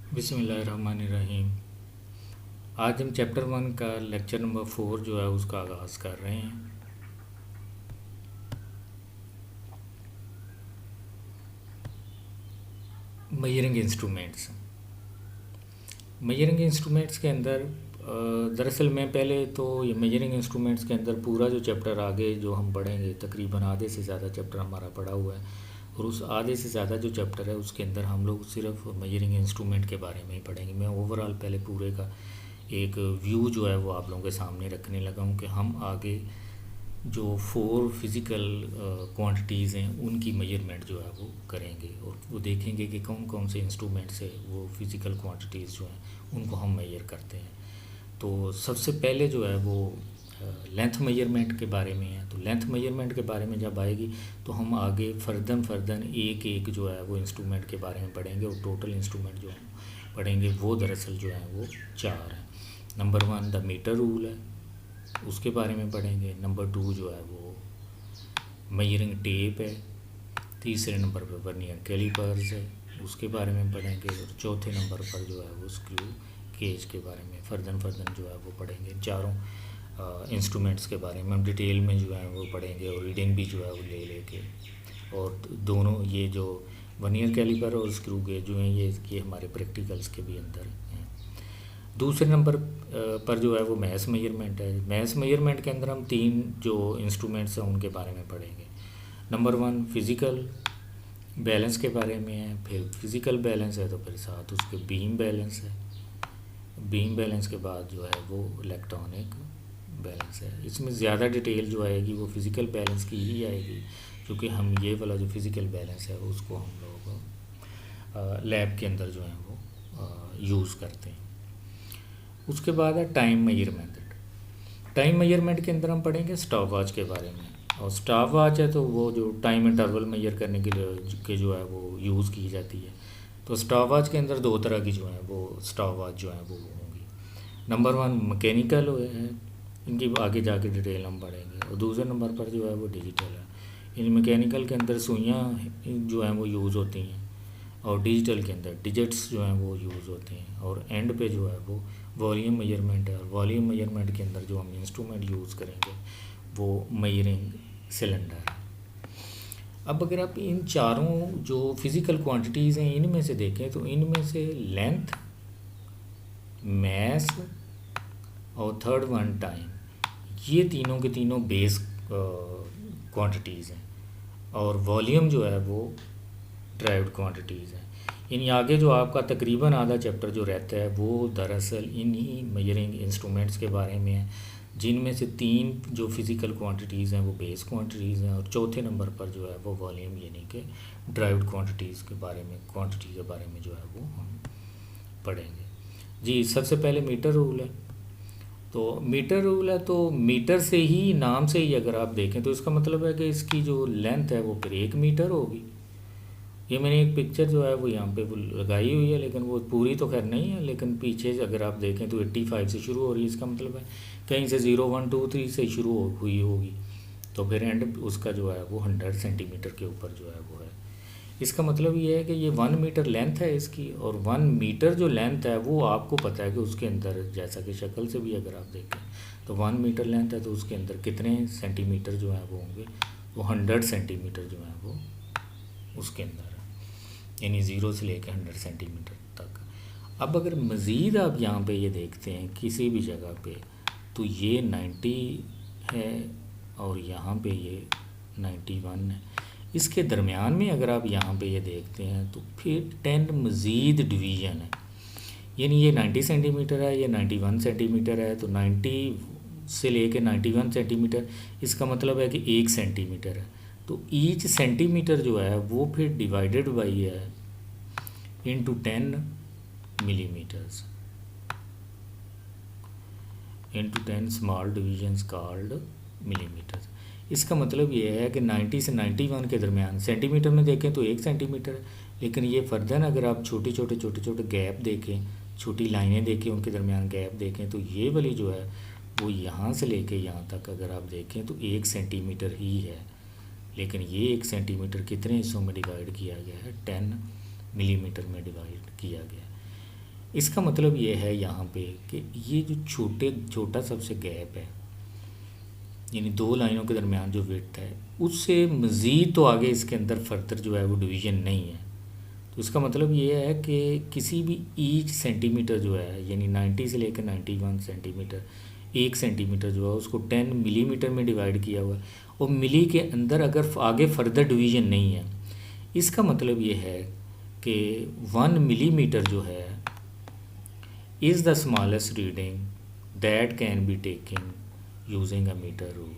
बिस्मिल्लाहिर्रहमानिर्रहीम। आज हम चैप्टर 1 का लेक्चर नंबर 4 जो है उसका आगाज़ कर रहे हैं। Measuring instruments. मेजरिंग इंस्ट्रूमेंट्स के अंदर दरअसल मैं पहले तो ये मेजरिंग इंस्ट्रूमेंट्स के अंदर पूरा जो चैप्टर आगे जो हम पढ़ेंगे, तकरीबन आधे से ज़्यादा चैप्टर हमारा पढ़ा हुआ है, और उस आधे से ज़्यादा जो चैप्टर है उसके अंदर हम लोग सिर्फ मेजरिंग इंस्ट्रूमेंट के बारे में ही पढ़ेंगे। मैं ओवरऑल पहले पूरे का एक व्यू जो है वो आप लोगों के सामने रखने लगा हूँ कि हम आगे जो 4 फिज़िकल क्वांटिटीज़ हैं उनकी मेजरमेंट जो है वो करेंगे, और वो देखेंगे कि कौन कौन से इंस्ट्रूमेंट से वो फिज़िकल क्वांटिटीज़ जो हैं उनको हम मेजर करते हैं। तो सबसे पहले जो है वो लेंथ मेजरमेंट के बारे में है। तो लेंथ मेजरमेंट के बारे में जब आएगी तो हम आगे फर्दन एक एक जो है वो इंस्ट्रूमेंट के बारे में पढ़ेंगे, और टोटल इंस्ट्रूमेंट जो हम पढ़ेंगे वो दरअसल जो है वो 4 हैं। नंबर 1 द मीटर रूल है, उसके बारे में पढ़ेंगे। नंबर 2 जो है वो मेजरिंग टेप है। तीसरे नंबर पर वर्नियर कैलिपर्स है, उसके बारे में पढ़ेंगे। और चौथे नंबर पर जो है वो स्क्रू गेज के बारे में फर्दन जो है वो पढ़ेंगे। चारों इंस्ट्रूमेंट्स के बारे में हम डिटेल में जो है वो पढ़ेंगे, और रीडिंग भी जो है वो ले लेके। और दोनों ये जो वर्नियर कैलिपर और स्क्रू गेज जो हैं ये हमारे प्रैक्टिकल्स के भी अंदर हैं। दूसरे नंबर पर जो है वो मैस मेजरमेंट है। मैस मेजरमेंट के अंदर हम 3 जो इंस्ट्रूमेंट्स हैं उनके बारे में पढ़ेंगे। नंबर 1 फिज़िकल बैलेंस के बारे में है, फिर फिज़िकल बैलेंस है तो फिर साथ उसके बीम बैलेंस है। बीम बैलेंस के बाद जो है वो इलेक्ट्रॉनिक बैलेंस है। इसमें ज़्यादा डिटेल जो आएगी वो फिज़िकल बैलेंस की ही आएगी, क्योंकि हम ये वाला जो फिज़िकल बैलेंस है उसको हम लोग लैब के अंदर जो है वो यूज़ करते हैं। उसके बाद है टाइम मेजरमेंट। टाइम मेजरमेंट के अंदर हम पढ़ेंगे स्टॉप वॉच के बारे में। और स्टॉप वॉच है तो वो जो टाइम इंटरवल मेजर करने के लिए जो है वो यूज़ की जाती है। तो स्टॉप वॉच के अंदर 2 तरह की जो है वो स्टॉप वॉच जो है वो होंगी। नंबर 1 मैकेनिकल है, इनकी आगे जाके डिटेल हम पढ़ेंगे। और दूसरे नंबर पर जो है वो डिजिटल है। इन मैकेनिकल के अंदर सुइयाँ जो हैं वो यूज़ होती हैं, और डिजिटल के अंदर डिजिट्स जो हैं वो यूज़ होते हैं। और एंड पे जो है वो वॉल्यूम मेजरमेंट है, और वॉल्यूम मेजरमेंट के अंदर जो हम इंस्ट्रूमेंट यूज़ करेंगे वो मेजरिंग सिलेंडर है। अब अगर आप इन चारों जो फिज़िकल क्वांटिटीज़ हैं इनमें से देखें तो इनमें से लेंथ, मैस और थर्ड वन टाइम, ये तीनों के तीनों बेस क्वांटिटीज़ हैं, और वॉल्यूम जो है वो ड्राइव्ड क्वांटिटीज़ हैं। यानी आगे जो आपका तकरीबन आधा चैप्टर जो रहता है वो दरअसल इन्हीं मेजरिंग इंस्ट्रूमेंट्स के बारे में है, जिनमें से 3 जो फिज़िकल क्वांटिटीज़ हैं वो बेस क्वांटिटीज़ हैं, और चौथे नंबर पर जो है वो वॉल्यूम यानी कि ड्राइव्ड क्वांटिटीज़ के बारे में जो है वो हम पढ़ेंगे। जी, सबसे पहले मीटर रूल है। तो मीटर रूल है तो मीटर से ही, नाम से ही अगर आप देखें तो इसका मतलब है कि इसकी जो लेंथ है वो फिर 1 मीटर होगी। ये मैंने एक पिक्चर जो है वो यहाँ पे वो लगाई हुई है, लेकिन वो पूरी तो खैर नहीं है, लेकिन पीछे से अगर आप देखें तो 85 से शुरू हो रही है। इसका मतलब है कहीं से 0 1 2 3 से शुरू हुई होगी, तो फिर एंड उसका जो है वो 100 सेंटीमीटर के ऊपर जो है वो है। इसका मतलब ये है कि ये 1 मीटर लेंथ है इसकी, और 1 मीटर जो लेंथ है वो आपको पता है कि उसके अंदर, जैसा कि शक्ल से भी अगर आप देखें तो 1 मीटर लेंथ है तो उसके अंदर कितने सेंटीमीटर जो है वो होंगे, वो 100 सेंटीमीटर जो है वो उसके अंदर है, यानी 0 से लेकर 100 सेंटीमीटर तक। अब अगर मज़ीद आप यहाँ पे ये देखते हैं किसी भी जगह पे, तो ये 90 है और यहाँ पे ये 91 है। इसके दरमियान में अगर आप यहाँ पे ये देखते हैं तो फिर 10 मज़ीद डिवीज़न है, यानी ये 90 सेंटीमीटर है, ये 91 सेंटीमीटर है। तो 90 से लेके 91 सेंटीमीटर, इसका मतलब है कि 1 सेंटीमीटर है। तो ईच सेंटीमीटर जो है वो फिर डिवाइडेड बाई है into 10 millimetres, into 10 small divisions called millimetres. इसका मतलब ये है कि 90 से 91 के दरमियान सेंटीमीटर में देखें तो 1 सेंटीमीटर है, लेकिन ये फर्दर अगर आप छोटे छोटे गैप देखें, छोटी लाइनें देखें, उनके दरमियान गैप देखें, तो ये वाली जो है वो यहाँ से लेके यहाँ तक अगर आप देखें तो 1 सेंटीमीटर ही है। लेकिन ये 1 सेंटीमीटर कितने हिस्सों में डिवाइड किया गया है, 10 मिलीमीटर में डिवाइड किया गया है। इसका मतलब ये है यहाँ पे कि ये जो छोटा सबसे गैप है, यानी दो लाइनों के दरमियान जो विड्थ है, उससे मज़ीद तो आगे इसके अंदर फर्दर जो है वो डिवीज़न नहीं है। तो इसका मतलब ये है कि किसी भी ईच सेंटीमीटर जो है, यानी 90 से लेकर 91 सेंटीमीटर, 1 सेंटीमीटर जो है उसको 10 मिलीमीटर में डिवाइड किया हुआ है, और मिली के अंदर अगर आगे फर्दर डिवीज़न नहीं है, इसका मतलब ये है कि 1 मिलीमीटर जो है is the smallest reading that can be taking using a metre rule.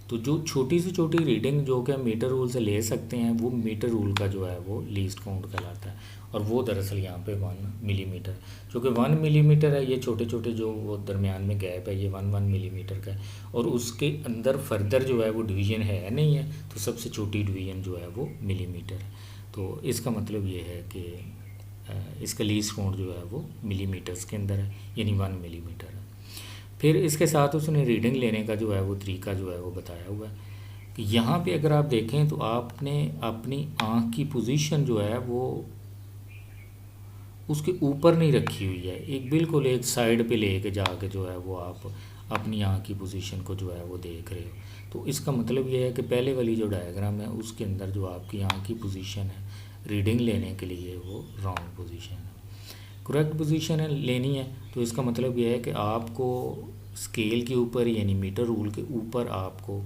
तो जो छोटी से छोटी रीडिंग जो कि हम मीटर रूल से ले सकते हैं, वो मीटर रूल का जो है वो लीस्ट काउंट कहलाता है, और वो दरअसल यहाँ पे 1 मिलीमीटर, जो कि 1 मिलीमीटर है। ये छोटे छोटे जो वो दरमियान में गैप है, ये 1 मिलीमीटर का है, और उसके अंदर फर्दर जो है वो डिवीज़न है नहीं है, तो सबसे छोटी डिवीज़न जो है वो मिलीमीटर है। तो इसका मतलब ये है कि इसका लीस्ट काउंट जो है वो मिलीमीटर्स के अंदर है, यानी 1 मिलीमीटर है। फिर इसके साथ उसने रीडिंग लेने का जो है वो तरीका जो है वो बताया हुआ है कि यहाँ पे अगर आप देखें तो आपने अपनी आँख की पोजीशन जो है वो उसके ऊपर नहीं रखी हुई है, एक बिल्कुल एक साइड पे लेके जाके जो है वो आप अपनी आँख की पोजीशन को जो है वो देख रहे हो। तो इसका मतलब ये है कि पहले वाली जो डायग्राम है उसके अंदर जो आपकी आँख की पोजीशन है रीडिंग लेने के लिए वो रॉन्ग पोजीशन है। करेक्ट पोजीशन है लेनी है, तो इसका मतलब यह है कि आपको स्केल के ऊपर यानी मीटर रूल के ऊपर आपको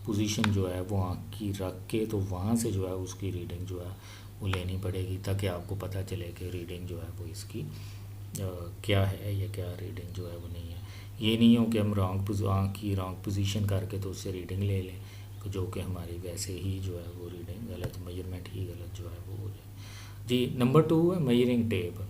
पोजीशन जो है वो आँख की रख के, तो वहाँ से जो है उसकी रीडिंग जो है वो लेनी पड़ेगी, ताकि आपको पता चले कि रीडिंग जो है वो इसकी क्या है या क्या रीडिंग जो है वो नहीं है। ये नहीं हो कि हम आँख की रॉन्ग पोजीशन करके तो उससे रीडिंग ले लें, जो कि हमारी वैसे ही जो है वो रीडिंग गलत, मेजरमेंट ही गलत जो है वो हो जाए। जी, नंबर 2 है मेजरिंग टेप।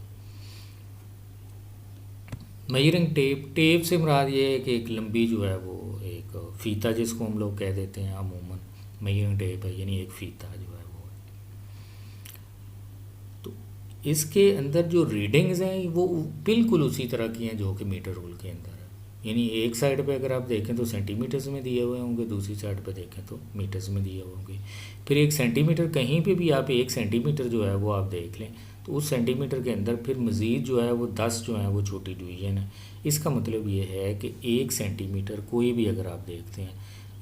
मेजरिंग टेप से मुराद ये है कि एक लंबी जो है वो एक फ़ीता जिसको हम लोग कह देते हैं अमूमन, मेजरिंग टेप है, यानी एक फ़ीता जो है वो है। तो इसके अंदर जो रीडिंग्स हैं वो बिल्कुल उसी तरह की हैं जो कि मीटर रूल के अंदर है, यानी एक साइड पे अगर आप देखें तो सेंटीमीटर्स में दिए हुए होंगे, दूसरी साइड पे देखें तो मीटर्स में दिए हुए होंगे। फिर 1 सेंटीमीटर, कहीं पे भी आप 1 सेंटीमीटर जो है वो आप देख लें तो उस सेंटीमीटर के अंदर फिर मज़ीद जो है वो 10 जो है वो छोटी डिवीज़न है। इसका मतलब ये है कि 1 सेंटीमीटर कोई भी अगर आप देखते हैं,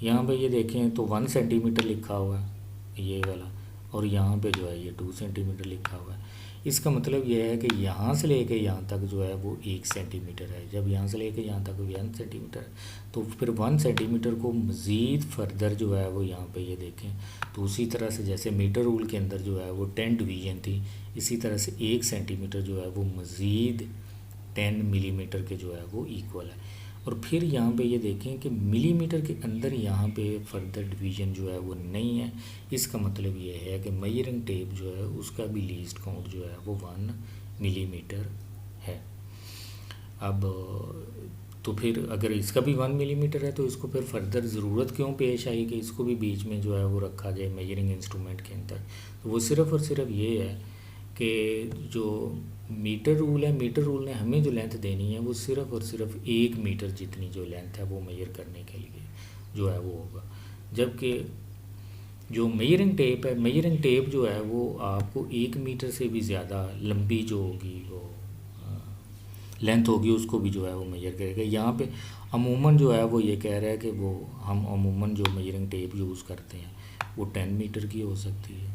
यहाँ पे ये देखें तो 1 सेंटीमीटर लिखा हुआ है ये वाला, और यहाँ पे जो है ये 2 सेंटीमीटर लिखा हुआ है। इसका मतलब यह है कि यहाँ से लेके यहाँ तक जो है वो 1 सेंटीमीटर है। जब यहाँ से लेके यहाँ तक 1 सेंटीमीटर है, तो फिर 1 सेंटीमीटर को मज़ीद फर्दर जो है वो यहाँ पे ये देखें तो उसी तरह से जैसे मीटर रूल के अंदर जो है वो 10 डिवीज़न थी, इसी तरह से 1 सेंटीमीटर जो है वो मज़ीद 10 मिलीमीटर के जो है वो इक्वल है। और फिर यहाँ पे ये देखें कि मिलीमीटर के अंदर यहाँ पे फर्दर डिवीज़न जो है वो नहीं है। इसका मतलब ये है कि मेजरिंग टेप जो है उसका भी लीस्ट काउंट जो है वो 1 मिलीमीटर है। अब तो फिर अगर इसका भी 1 मिलीमीटर है तो इसको फिर फर्दर ज़रूरत क्यों पेश आई कि इसको भी बीच में जो है वो रखा जाए मेजरिंग इंस्ट्रूमेंट के अंदर। तो वो सिर्फ़ और सिर्फ ये है कि जो मीटर रूल है, मीटर रूल ने हमें जो लेंथ देनी है वो सिर्फ़ और सिर्फ 1 मीटर जितनी जो लेंथ है वो मेजर करने के लिए जो है वो होगा। जबकि जो मेजरिंग टेप है, मेजरिंग टेप जो है वो आपको 1 मीटर से भी ज़्यादा लंबी जो होगी वो लेंथ होगी उसको भी जो है वो मेजर करेगा। यहाँ पे अमूमन जो है वो ये कह रहा है कि वो हम अमूमन जो मेजरिंग टेप यूज़ करते हैं वो 10 मीटर की हो सकती है,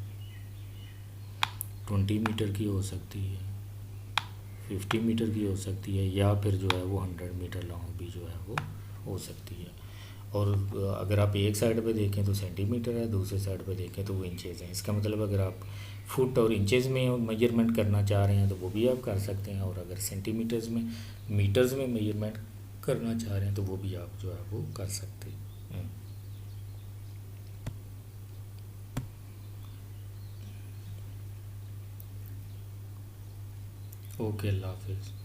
20 मीटर की हो सकती है, 50 मीटर की हो सकती है, या फिर जो है वो 100 मीटर लॉन्ग भी जो है वो हो सकती है। और अगर आप एक साइड पे देखें तो सेंटीमीटर है, दूसरे साइड पे देखें तो वो इंचेज़ हैं। इसका मतलब अगर आप फुट और इंचेज़ में मेजरमेंट करना चाह रहे हैं तो वो भी आप कर सकते हैं, और अगर सेंटीमीटर्स में मीटर्स में मेजरमेंट करना चाह रहे हैं तो वो भी आप जो है वो कर सकते हैं। ओके, अल्लाह हाफिज़।